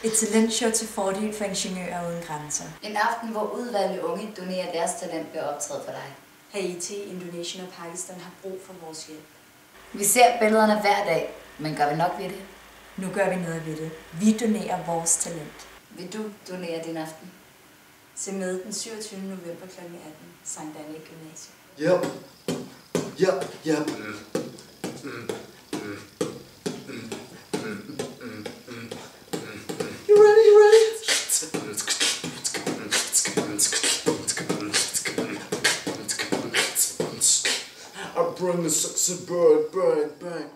Et talentshow til fordel for ingeniører uden grænser. En aften, hvor udvalgte unge donerer deres talent ved at optræde for dig. Haiti, Indonesien og Pakistan har brug for vores hjælp. Vi ser billederne hver dag, men gør vi nok ved det? Nu gør vi noget ved det. Vi donerer vores talent. Vil du donere din aften? Se med den 27. november kl. 18, Sankt Anne Gymnasium. Yep. You ready? I bring the sexy bird, bang, bang.